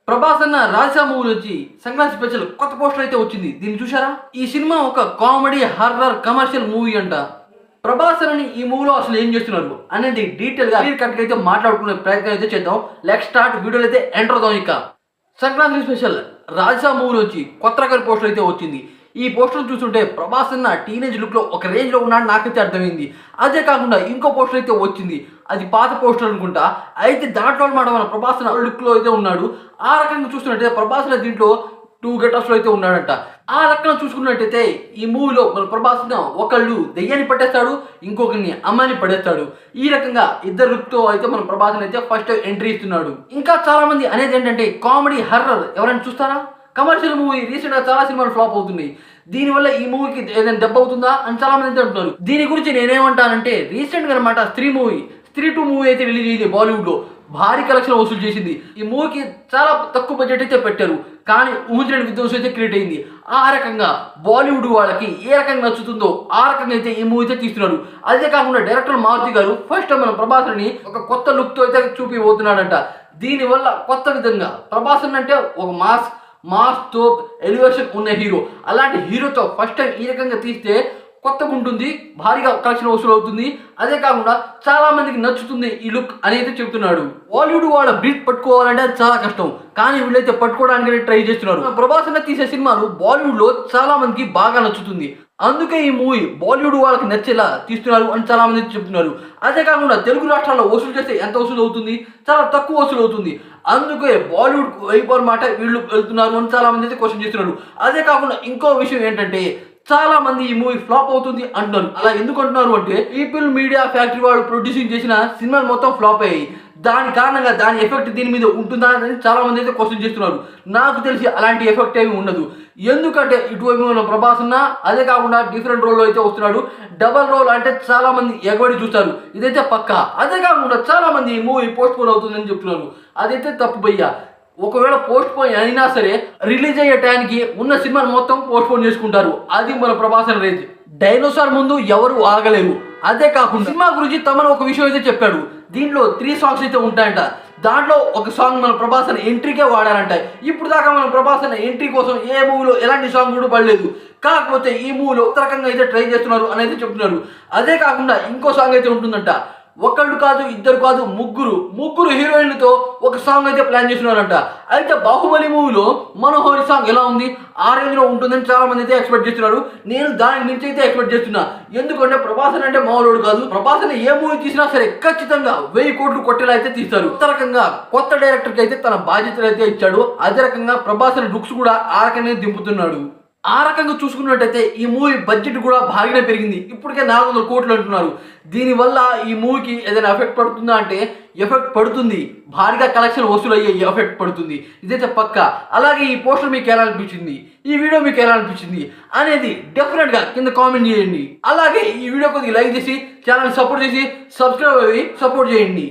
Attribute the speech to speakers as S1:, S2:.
S1: ప్రభాస్ అన్న రాజా మూవీ నుంచి సంక్రాంతి స్పెషల్ కొత్త పోస్టర్ అయితే వచ్చింది. దీన్ని చూసారా? ఈ సినిమా ఒక కామెడీ హారర్ కమర్షియల్ మూవీ అంట. ప్రభాస్ అని ఈ మూవీలో అసలు ఏం చేస్తున్నారు అనేది డీటెయిల్ గా క్లియర్ కట్ అయితే మాట్లాడుకునే ప్రయత్నం అయితే చేద్దాం. Let's start. వీడియోలో అయితే ఎంటర్ అవుదాం. ఇక సంక్రాంతి స్పెషల్ రాజా మూవీ నుంచి కొత్త రకం పోస్టర్ అయితే వచ్చింది. ఈ పోస్టర్ చూస్తుంటే ప్రభాస్ అన్న టీనేజ్ లుక్ లో ఒక రేంజ్ లో ఉన్నాడు నాకైతే అర్థమైంది. అదే కాకుండా ఇంకో పోస్టర్ అయితే వచ్చింది. అది పాత పోస్టర్ అనుకుంటా. అయితే దాంట్లో మాట మన ప్రభాస్ లుక్ లో అయితే ఉన్నాడు. ఆ రకంగా చూస్తున్నట్టయితే ప్రభాస్ దీంట్లో 2 గెటప్స్ లో అయితే ఉన్నాడంట. ఆ రకంగా చూసుకున్నట్టయితే ఈ మూవీలో మన ప్రభాస్ ఒకళ్ళు దెయ్యాన్ని పట్టేస్తాడు, ఇంకొకరిని అమ్మాయిని పడేస్తాడు. ఈ రకంగా ఇద్దరు లుక్ తో అయితే మన ప్రభాస్ అయితే ఫస్ట్ ఎంట్రీ ఇస్తున్నాడు. ఇంకా చాలా మంది అనేది ఏంటంటే కామెడీ హర్రర్ ఎవరైనా చూస్తారా? కమర్షియల్ మూవీ రీసెంట్ గా చాలా సినిమాలు ఫ్లాప్ అవుతున్నాయి. దీనివల్ల ఈ మూవీకి ఏదైనా దెబ్బ అవుతుందా అని చాలా మంది అయితే అంటున్నారు. దీని గురించి నేనేమంటానంటే రీసెంట్ గా అనమాట స్త్రీ 2 మూవీ అయితే రిలీజ్ అయింది. బాలీవుడ్ లో భారీ కలెక్షన్ వసూలు చేసింది. ఈ మూవీకి చాలా తక్కువ బడ్జెట్ అయితే పెట్టారు, కానీ ఊహించని విధ్వంసం అయితే క్రియేట్ అయింది. ఆ రకంగా బాలీవుడ్ వాళ్ళకి ఏ రకంగా నచ్చుతుందో ఆ రకంగా అయితే ఈ మూవీ అయితే తీస్తున్నారు. అదే కాకుండా డైరెక్టర్ మారుతి గారు ఫస్ట్ టైం మన ప్రభాస్ ని ఒక కొత్త లుక్ తో అయితే చూపిపోతున్నాడంట. దీనివల్ల కొత్త విధంగా ప్రభాస్ అంటే ఒక మాస్ తో ఎలివేషన్ ఉన్న హీరో. అలాంటి హీరోతో ఫస్ట్ టైం ఈ రకంగా తీస్తే కొత్తగా ఉంటుంది, భారీగా కలెక్షన్ వసూలు అవుతుంది. అదే కాకుండా చాలా మందికి నచ్చుతుంది ఈ లుక్ అనేది చెప్తున్నాడు. బాలీవుడ్ వాళ్ళ బ్రీత్ పట్టుకోవాలంటే అది చాలా కష్టం, కానీ వీళ్ళైతే పట్టుకోవడానికి ట్రై చేస్తున్నారు. ప్రభాస్ అన్న తీసే సినిమాలు బాలీవుడ్ లో చాలా మందికి బాగా నచ్చుతుంది. అందుకే ఈ మూవీ బాలీవుడ్ వాళ్ళకి నచ్చేలా తీస్తున్నారు అని చాలా మంది చెప్తున్నారు. అదే కాకుండా తెలుగు రాష్ట్రాల్లో వసూలు చేస్తే ఎంత వసూలు అవుతుంది? చాలా తక్కువ వసూలు అవుతుంది. అందుకే బాలీవుడ్ వైపు మాట వీళ్ళు వెళ్తున్నారు అని చాలా మంది అయితే క్వశ్చన్ చేస్తున్నారు. అదే కాకుండా ఇంకో విషయం ఏంటంటే చాలా మంది ఈ మూవీ ఫ్లాప్ అవుతుంది అంటున్నారు. అలా ఎందుకు అంటున్నారు అంటే పీపుల్ మీడియా ఫ్యాక్టరీ వాళ్ళు ప్రొడ్యూసింగ్ చేసిన సినిమాలు మొత్తం ఫ్లాప్ అయ్యాయి. దాని కారణంగా దాని ఎఫెక్ట్ దీని మీద ఉంటుందా అని చాలా మంది అయితే క్వశ్చన్ చేస్తున్నారు. నాకు తెలిసి అలాంటి ఎఫెక్ట్ ఏమి ఉండదు. ఎందుకంటే ఇటువైపు ఉన్న ప్రభాస్ అన్న అదే కాకుండా డిఫరెంట్ రోల్లో అయితే వస్తున్నాడు. డబల్ రోల్ అంటే చాలా మంది ఎగబడి చూస్తారు, ఇదైతే పక్కా. అదే కాకుండా చాలా మంది ఈ మూవీ పోస్ట్ పోన్ అవుతుందని చెప్తున్నారు. అదైతే తప్పు భయ్యా. ఒకవేళ పోస్ట్ పోన్ అయినా సరే రిలీజ్ అయ్యే టైంకి ఉన్న సినిమాను మొత్తం పోస్ట్ పోన్ చేసుకుంటారు. అది మన ప్రభాస్ రేంజ్. డైనోసార్ ముందు ఎవరు ఆగలేరు. అదే కాకుండా సినిమా గురించి తమను ఒక విషయం అయితే చెప్పాడు. దీంట్లో 3 సాంగ్స్ అయితే ఉంటాయంట. దాంట్లో ఒక సాంగ్ మన ప్రభాస్ ఎంట్రీకే వాడారంట. ఇప్పుడు దాకా మన ప్రభాస్ ఎంట్రీ కోసం ఏ మూవీలో ఎలాంటి సాంగ్ కూడా పడలేదు. కాకపోతే ఈ మూవీలో ఒక రకంగా అయితే ట్రై చేస్తున్నారు అనేది చెప్తున్నారు. అదే కాకుండా ఇంకో సాంగ్ అయితే ఉంటుందంట. ఒకళ్ళు కాదు, ఇద్దరు కాదు, ముగ్గురు హీరోయిన్లతో ఒక సాంగ్ అయితే ప్లాన్ చేస్తున్నారంట. అయితే బాహుబలి మూవీలో మనోహరి సాంగ్ ఎలా ఉంది ఆ రేంజ్ లో ఉంటుందని చాలా మంది అయితే ఎక్స్పెక్ట్ చేస్తున్నారు. నేను దాని నుంచి అయితే ఎక్స్పెక్ట్ చేస్తున్నా. ఎందుకంటే ప్రభాస్ అంటే మామూలు కాదు. ప్రభాస్ ఏ మూవీ తీసినా సరే ఖచ్చితంగా 1000 కోట్లు కొట్టేలా అయితే తీస్తారు. కొత్త రకంగా కొత్త డైరెక్టర్ కి అయితే తన బాధ్యతలు అయితే ఇచ్చాడు. అదే రకంగా ప్రభాస్ లుక్స్ కూడా ఆ రకంగా దింపుతున్నాడు. ఆ రకంగా చూసుకున్నట్టయితే ఈ మూవీ బడ్జెట్ కూడా భారీగా పెరిగింది. ఇప్పటికే 400 కోట్లు అంటున్నారు. దీనివల్ల ఈ మూవీకి ఏదైనా ఎఫెక్ట్ పడుతుందా అంటే ఎఫెక్ట్ పడుతుంది. భారీగా కలెక్షన్ వసూలు అయ్యే ఎఫెక్ట్ పడుతుంది, ఇదైతే పక్క. అలాగే ఈ పోస్టర్ మీకు ఎలా అనిపించింది, ఈ వీడియో మీకు ఎలా అనిపించింది అనేది డెఫినెట్గా కింద కామెంట్ చేయండి. అలాగే ఈ వీడియో కొద్దిగా లైక్ చేసి ఛానల్ సపోర్ట్ చేసి సబ్స్క్రైబ్ అయ్యి సపోర్ట్ చేయండి.